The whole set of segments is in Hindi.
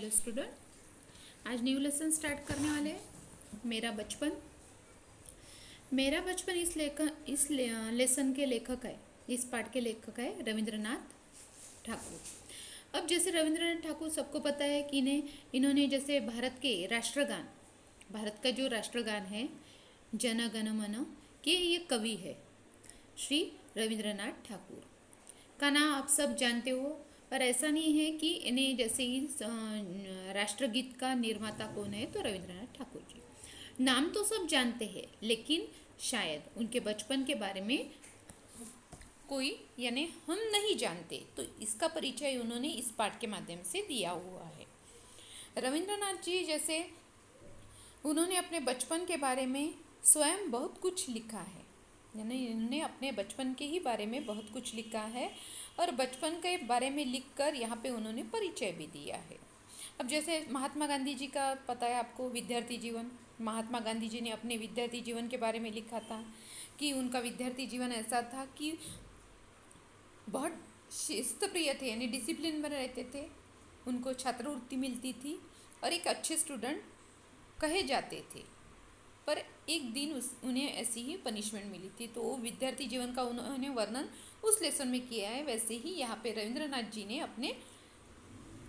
हेलो स्टूडेंट, आज न्यू लेसन स्टार्ट करने वाले हैं। मेरा बचपन इस लेसन के लेखक है, इस पाठ के लेखक है रविंद्रनाथ ठाकुर। अब जैसे रविंद्रनाथ ठाकुर सबको पता है कि इन्होंने जैसे भारत का जो राष्ट्रगान है जन गण मन के ये कवि है श्री रविंद्रनाथ ठाकुर का नाम आप सब जानते हो। पर ऐसा नहीं है कि इन्हें जैसे ही राष्ट्रगीत का निर्माता कौन है तो रविंद्रनाथ ठाकुर जी नाम तो सब जानते हैं, लेकिन शायद उनके बचपन के बारे में कोई यानी हम नहीं जानते, तो इसका परिचय उन्होंने इस पाठ के माध्यम से दिया हुआ है। रविंद्रनाथ जी जैसे उन्होंने अपने बचपन के बारे में स्वयं बहुत कुछ लिखा है, यानी इन्होंने अपने बचपन के ही बारे में बहुत कुछ लिखा है और बचपन के बारे में लिखकर यहाँ पे उन्होंने परिचय भी दिया है। अब जैसे महात्मा गांधी जी का पता है आपको, विद्यार्थी जीवन। महात्मा गांधी जी ने अपने विद्यार्थी जीवन के बारे में लिखा था कि उनका विद्यार्थी जीवन ऐसा था कि बहुत शिस्त प्रिय थे, यानी डिसिप्लिन में रहते थे, उनको छात्रवृत्ति मिलती थी और एक अच्छे स्टूडेंट कहे जाते थे। पर एक दिन उन्हें ऐसी ही पनिशमेंट मिली थी, तो वो विद्यार्थी जीवन का उन्होंने वर्णन उस लेसन में किया है। वैसे ही यहाँ पे रविंद्रनाथ जी ने अपने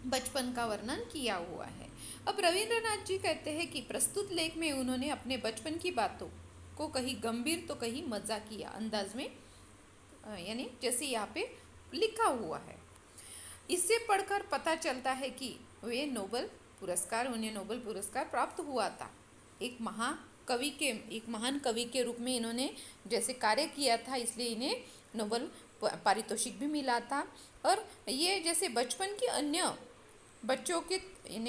बचपन का वर्णन किया हुआ है। अब रविंद्रनाथ जी कहते हैं कि प्रस्तुत लेख में उन्होंने अपने बचपन की बातों को कहीं गंभीर तो कहीं मजाकिया अंदाज में यानी जैसे यहाँ पे लिखा हुआ है। इससे पढ़कर पता चलता है कि उन्हें नोबेल पुरस्कार प्राप्त हुआ था। एक महान कवि के रूप में इन्होंने जैसे कार्य किया था, इसलिए इन्हें नोबेल पारितोषिक भी मिला था। और ये जैसे बचपन के अन्य बच्चों के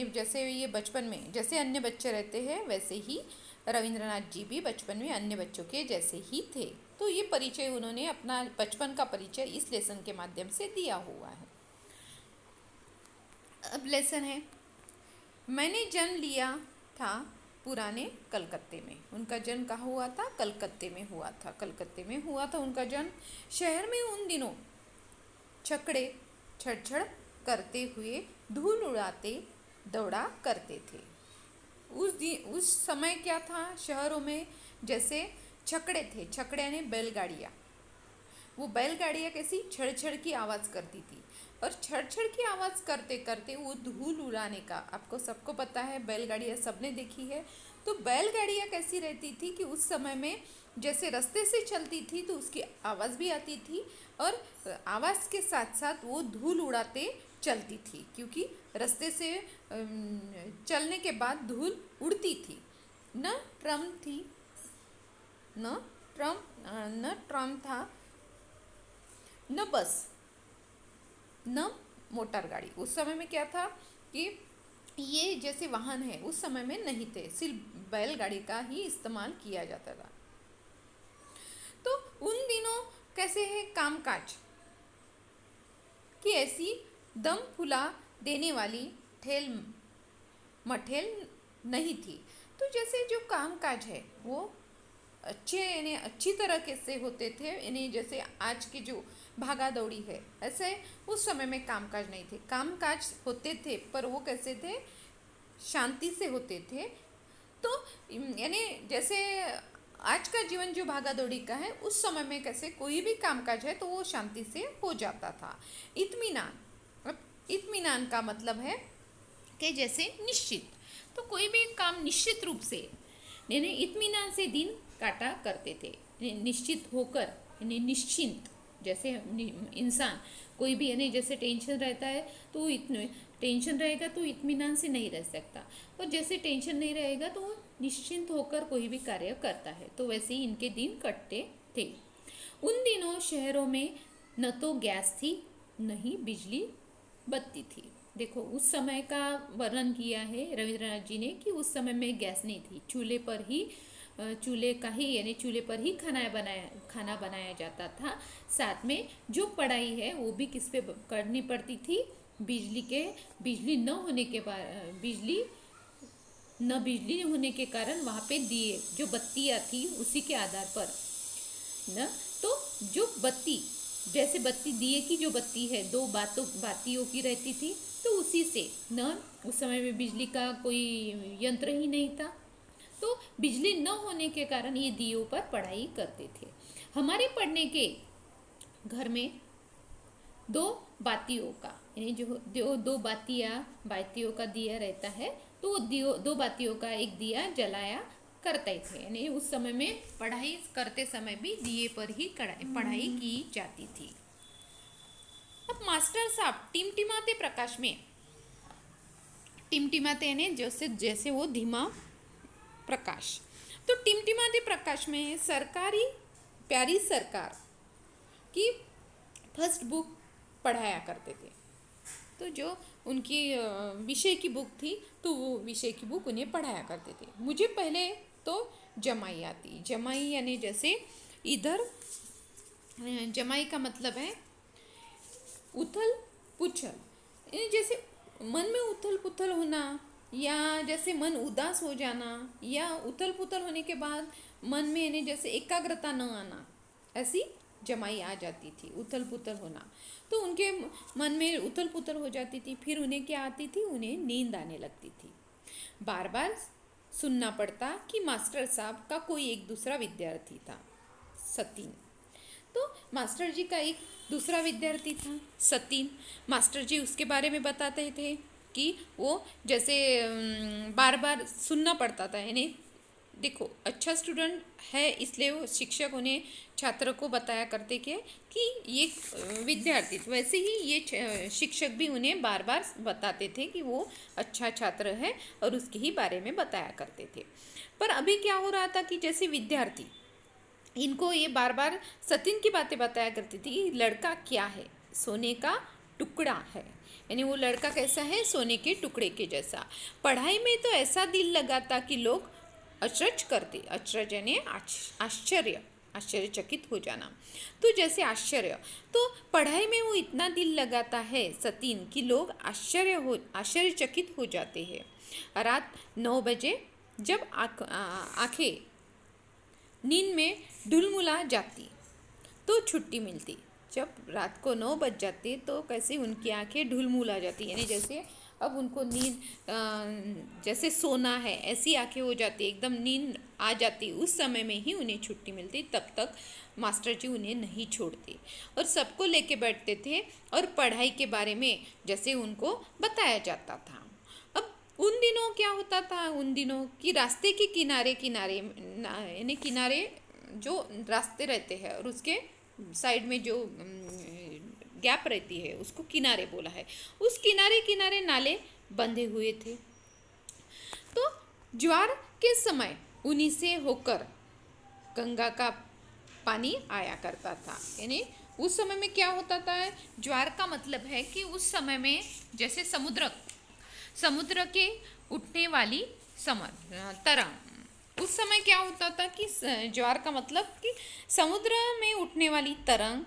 जैसे ये बचपन में जैसे अन्य बच्चे रहते हैं, वैसे ही रविंद्रनाथ जी भी बचपन में अन्य बच्चों के जैसे ही थे। तो ये परिचय उन्होंने अपना बचपन का परिचय इस लेसन के माध्यम से दिया हुआ है। अब लेसन है, मैंने जन्म लिया था पुराने कलकत्ते में। उनका जन्म कहाँ हुआ था? कलकत्ते में हुआ था उनका जन्म। शहर में उन दिनों छकड़े छड़छड़ करते हुए धूल उड़ाते दौड़ा करते थे। उस समय क्या था, शहरों में जैसे छकड़े थे, छकड़े यानी बैलगाड़ियाँ। वो बैलगाड़ियाँ कैसी छड़ की आवाज़ करती थी, और छड़ की आवाज़ करते करते वो धूल उड़ाने का, आपको सबको पता है बैलगाड़ियाँ सबने देखी है। तो बैलगाड़ियाँ कैसी रहती थी कि उस समय में जैसे रास्ते से चलती थी तो उसकी आवाज़ भी आती थी, और आवाज़ के साथ साथ वो धूल उड़ाते चलती थी, क्योंकि रास्ते से चलने के बाद धूल उड़ती थी। न ट्रम था, न बस, न मोटर गाड़ी। उस समय में क्या था कि ये जैसे वाहन है उस समय में नहीं थे, सिर्फ बैलगाड़ी का ही इस्तेमाल किया जाता था। तो उन दिनों कैसे है कामकाज कि ऐसी दम फुला देने वाली ठेल मठेल नहीं थी। तो जैसे जो कामकाज है वो अच्छी तरह से होते थे, यानी जैसे आज की जो भागा दौड़ी है, ऐसे उस समय में कामकाज नहीं थे। कामकाज होते थे पर वो कैसे थे, शांति से होते थे। तो यानी जैसे आज का जीवन जो भागा दौड़ी का है, उस समय में कैसे कोई भी कामकाज है तो वो शांति से हो जाता था। इत्मीनान का मतलब है कि जैसे निश्चित, तो कोई भी काम निश्चित रूप से यानी इत्मीनान से दिन काटा करते थे, निश्चित होकर यानी निश्चिंत। जैसे इंसान कोई भी यानी जैसे टेंशन रहता है तो टेंशन रहेगा तो इत्मीनान से नहीं रह सकता, और जैसे टेंशन नहीं रहेगा तो वो निश्चिंत होकर कोई भी कार्य करता है। तो वैसे ही इनके दिन कटते थे। उन दिनों शहरों में न तो गैस थी न ही बिजली बत्ती थी। देखो उस समय का वर्णन किया है रविंद्रनाथ जी ने कि उस समय में गैस नहीं थी, चूल्हे पर ही खाना बनाया जाता था। साथ में जो पढ़ाई है वो भी किस पे करनी पड़ती थी, बिजली न होने के कारण वहाँ पे दिए जो बत्तियाँ थी उसी के आधार पर न, तो जो बत्ती जैसे बत्ती दिए की जो बत्ती है दो बातियों की रहती थी, तो उसी से न उस समय में बिजली का कोई यंत्र ही नहीं था, तो बिजली न होने के कारण ये दियों पर पढ़ाई करते थे। हमारे पढ़ने के घर में दो बातियों का यानी जो दो बातियों का दिया रहता है, तो वो दो बातियों का एक दिया जलाया करते थे। यानी उस समय में पढ़ाई करते समय भी दिए पर ही पढ़ाई की जाती थी। अब मास्टर साहब टिमटिमाते प्रकाश में, टिमटिमाते यानी जैसे जैसे वो धीमा प्रकाश, तो टिमटिमाते प्रकाश में सरकारी प्यारी सरकार की फर्स्ट बुक पढ़ाया करते थे। तो जो उनकी विषय की बुक थी, तो वो विषय की बुक उन्हें पढ़ाया करते थे। मुझे पहले तो जमाई आती। जमाई यानी जैसे इधर जमाई का मतलब है उथल पुथल, यानी जैसे मन में उथल पुथल होना, या जैसे मन उदास हो जाना, या उथल पुथल होने के बाद मन में यानी जैसे एकाग्रता न आना, ऐसी जमाई आ जाती थी, उथल पुथल होना। तो उनके मन में उथल पुथल हो जाती थी। फिर उन्हें क्या आती थी, उन्हें नींद आने लगती थी। बार बार सुनना पड़ता कि मास्टर साहब का कोई एक दूसरा विद्यार्थी था, सतीन। तो मास्टर जी का एक दूसरा विद्यार्थी था सतीन। मास्टर जी उसके बारे में बताते थे कि वो जैसे बार बार सुनना पड़ता था। यानी देखो, अच्छा स्टूडेंट है इसलिए वो शिक्षक उन्हें छात्र को बताया करते कि ये विद्यार्थी, वैसे ही ये शिक्षक भी उन्हें बार बार बताते थे कि वो अच्छा छात्र है और उसके ही बारे में बताया करते थे। पर अभी क्या हो रहा था कि जैसे विद्यार्थी इनको ये बार बार सतीन की बातें बताया करती थी कि लड़का क्या है, सोने का टुकड़ा है। यानी वो लड़का कैसा है, सोने के टुकड़े के जैसा। पढ़ाई में तो ऐसा दिल लगाता कि लोग अचरज करते। अचरज यानी आश्चर्य, आश्चर्यचकित हो जाना। तो जैसे आश्चर्य, तो पढ़ाई में वो इतना दिल लगाता है सतीन कि लोग आश्चर्यचकित हो जाते हैं। रात 9 बजे जब आंखें नींद में ढुलमुला जाती तो छुट्टी मिलती। जब रात को 9 बज जाती तो कैसे उनकी आंखें ढुलमुला जाती, यानी जैसे अब उनको नींद जैसे सोना है ऐसी आंखें हो जाती, एकदम नींद आ जाती। उस समय में ही उन्हें छुट्टी मिलती। तब तक मास्टर जी उन्हें नहीं छोड़ते और सबको लेके बैठते थे और पढ़ाई के बारे में जैसे उनको बताया जाता था। अब उन दिनों क्या होता था, उन दिनों की रास्ते के किनारे किनारे यानी किनारे जो रास्ते रहते हैं और उसके साइड में जो गैप रहती है उसको किनारे बोला है। उस किनारे किनारे नाले बंधे हुए थे। तो ज्वार के समय उन्हीं से होकर गंगा का पानी आया करता था। यानी उस समय में क्या होता था, ज्वार का मतलब है कि उस समय में जैसे समुद्र के उठने वाली तरंग, उस समय क्या होता था कि ज्वार का मतलब कि समुद्र में उठने वाली तरंग,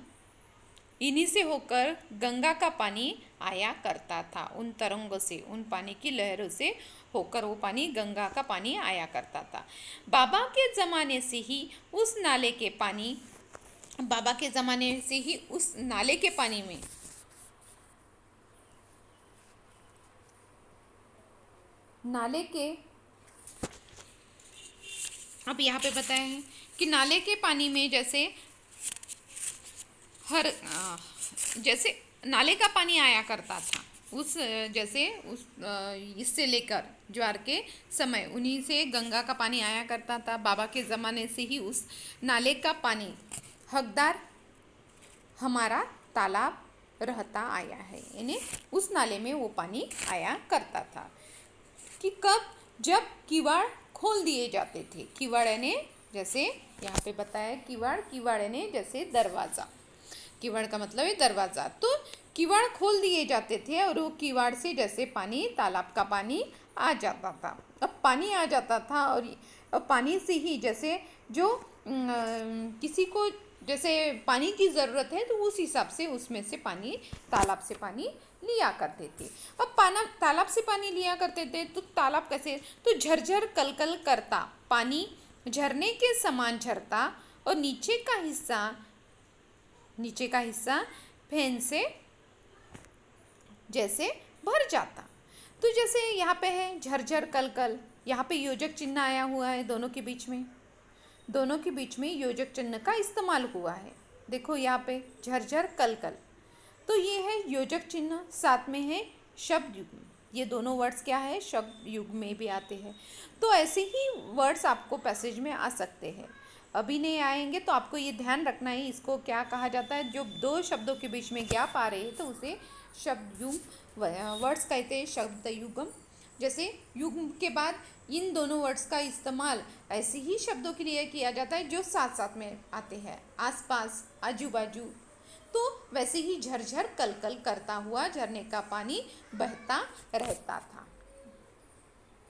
इन्हीं से होकर गंगा का पानी आया करता था। उन तरंगों से, उन पानी की लहरों से होकर वो पानी, गंगा का पानी आया करता था। बाबा के ज़माने से ही उस नाले के पानी में अब यहाँ पे बताया है कि नाले के पानी में जैसे नाले का पानी आया करता था। इससे लेकर ज्वार के समय उन्हीं से गंगा का पानी आया करता था। बाबा के ज़माने से ही उस नाले का पानी हकदार हमारा तालाब रहता आया है। यानी उस नाले में वो पानी आया करता था कि जब किवाड़ खोल दिए जाते थे। किवाड़ यानी जैसे यहाँ पे बताया, किवाड़ यानी जैसे दरवाज़ा। किवाड़ का मतलब है दरवाज़ा। तो किवाड़ खोल दिए जाते थे और वो किवाड़ से जैसे पानी, तालाब का पानी आ जाता था। अब पानी आ जाता था और अब पानी से ही जैसे जो किसी को जैसे पानी की ज़रूरत है तो उस हिसाब से उसमें से पानी, तालाब से पानी लिया करते थे। अब तालाब से पानी लिया करते थे तो तालाब कैसे, तो झरझर कलकल करता पानी झरने के समान झरता और नीचे का हिस्सा फैन से जैसे भर जाता। तो जैसे यहाँ पे है झरझर कल कल, यहाँ पे योजक चिन्ह आया हुआ है दोनों के बीच में, दोनों के बीच में योजक चिन्ह का इस्तेमाल हुआ है। देखो यहाँ पे झरझर कल कल, तो ये है योजक चिन्ह, साथ में है शब्द युग्म। ये दोनों वर्ड्स क्या है, शब्द युग्म में भी आते हैं। तो ऐसे ही वर्ड्स आपको पैसेज में आ सकते हैं, अभी नहीं आएंगे तो आपको ये ध्यान रखना है, इसको क्या कहा जाता है, जो दो शब्दों के बीच में गैप आ रहे हैं तो उसे शब्द युग्म वर्ड्स कहते हैं, शब्द युग्म। जैसे युग्म के बाद इन दोनों वर्ड्स का इस्तेमाल ऐसे ही शब्दों के लिए किया जाता है जो साथ साथ में आते हैं, आसपास, आजू बाजू। तो वैसे ही झरझर कल कल करता हुआ झरने का पानी बहता रहता था।